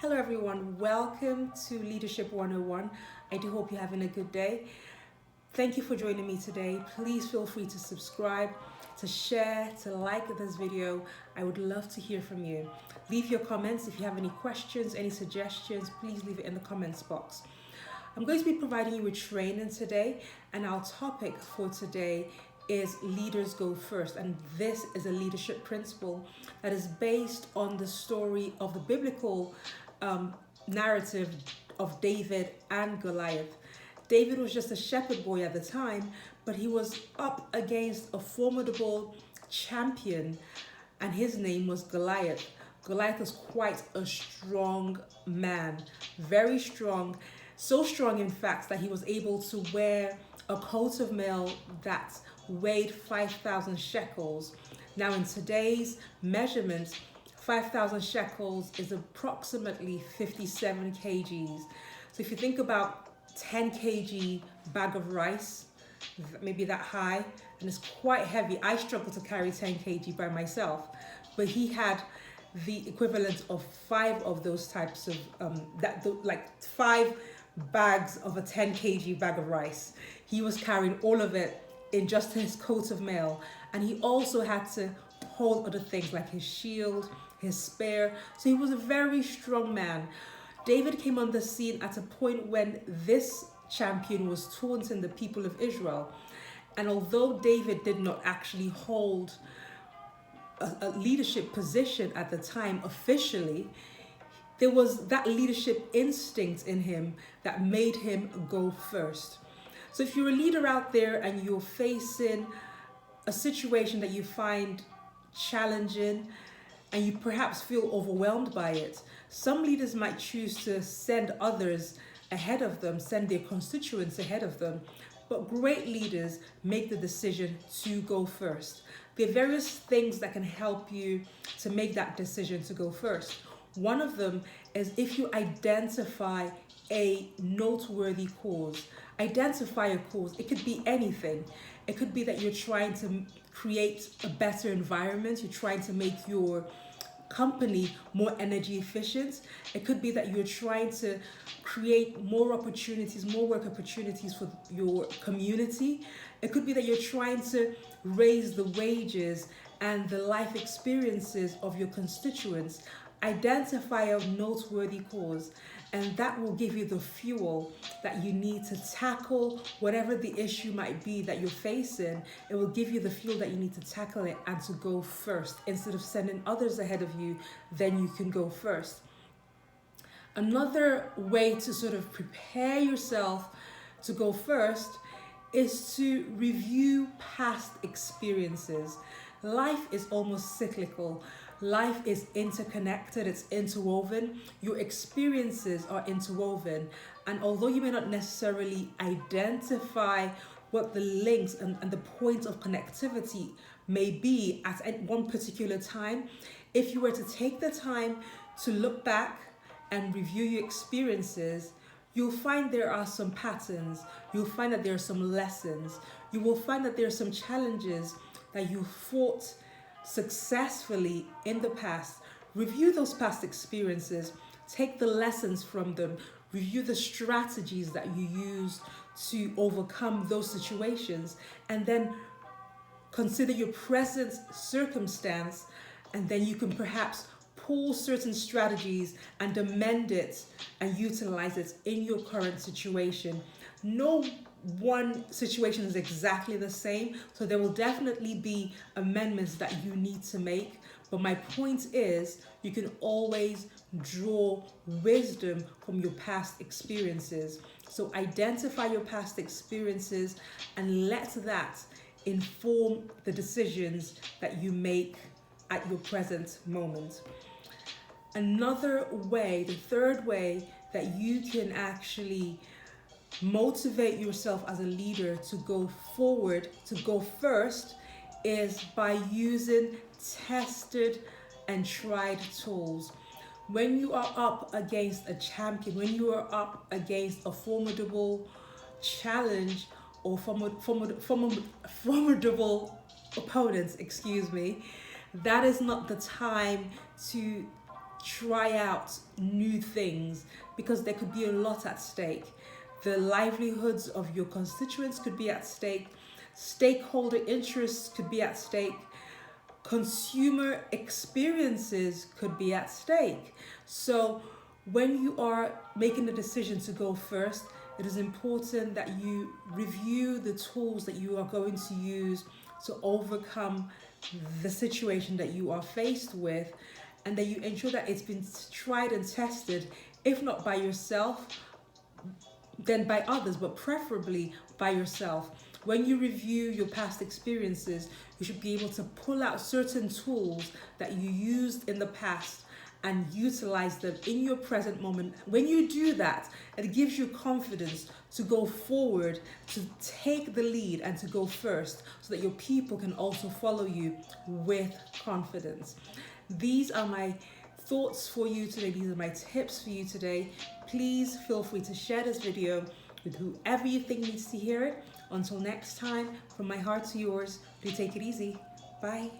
Hello everyone, welcome to Leadership 101. I do hope you're having a good day. Thank you for joining me today. Please feel free to subscribe, to share, to like this video. I would love to hear from you. Leave your comments. If you have any questions, any suggestions, please leave it in the comments box. I'm going to be providing you with training today, and our topic for today is leaders go first, and this is a leadership principle that is based on the story of the biblical narrative of David and Goliath. David was just a shepherd boy at the time, but he was up against a formidable champion, and his name was Goliath. Goliath was quite a strong man, very strong, so strong in fact that he was able to wear a coat of mail that weighed 5,000 shekels. Now in today's measurements, 5,000 shekels is approximately 57 kgs. So if you think about 10 kg bag of rice, maybe that high, and it's quite heavy. I struggle to carry 10 kg by myself, but he had the equivalent of 5 of those types of, like 5 bags of a 10 kg bag of rice. He was carrying all of it in just his coat of mail, and he also had to hold other things like his shield, his spear. So he was a very strong man. David came on the scene at a point when this champion was taunting the people of Israel. And although David did not actually hold a leadership position at the time officially, there was that leadership instinct in him that made him go first. So if you're a leader out there and you're facing a situation that you find challenging and you perhaps feel overwhelmed by it, some leaders might choose to send others ahead of them, send their constituents ahead of them. But great leaders make the decision to go first. There are various things that can help you to make that decision to go first. One of them is if you identify a noteworthy cause. Identify a cause. It could be anything. It could be that you're trying to create a better environment. You're trying to make your company more energy efficient. It could be that you're trying to create more opportunities, more work opportunities for your community. It could be that you're trying to raise the wages and the life experiences of your constituents. Identify a noteworthy cause, and that will give you the fuel that you need to tackle whatever the issue might be that you're facing. It will give you the fuel that you need to tackle it and to go first. Instead of sending others ahead of you, then you can go first. Another way to sort of prepare yourself to go first is to review past experiences. Life is almost cyclical. Life is interconnected, it's interwoven. Your experiences are interwoven. And although you may not necessarily identify what the links and the point of connectivity may be at one particular time, if you were to take the time to look back and review your experiences, you'll find there are some patterns. You'll find that there are some lessons. You will find that there are some challenges that you fought successfully in the past. Review those past experiences, take the lessons from them, review the strategies that you used to overcome those situations, and then consider your present circumstance, and then you can perhaps pull certain strategies and amend it and utilize it in your current situation. No one situation is exactly the same, so there will definitely be amendments that you need to make. But my point is, you can always draw wisdom from your past experiences. So identify your past experiences and let that inform the decisions that you make at your present moment. Another way, the third way that you can actually motivate yourself as a leader to go forward, to go first, is by using tested and tried tools. When you are up against a champion, when you are up against a formidable challenge or formidable opponents, that is not the time to try out new things, because there could be a lot at stake. The livelihoods of your constituents could be at stake. Stakeholder interests could be at stake. Consumer experiences could be at stake. So when you are making the decision to go first, it is important that you review the tools that you are going to use to overcome the situation that you are faced with, and that you ensure that it's been tried and tested, if not by yourself, then by others, but preferably by yourself. When you review your past experiences, you should be able to pull out certain tools that you used in the past and utilize them in your present moment. When you do that, it gives you confidence to go forward, to take the lead and to go first, so that your people can also follow you with confidence. These are my thoughts for you today. These are my tips for you today. Please feel free to share this video with whoever you think needs to hear it. Until next time, from my heart to yours, do take it easy. Bye.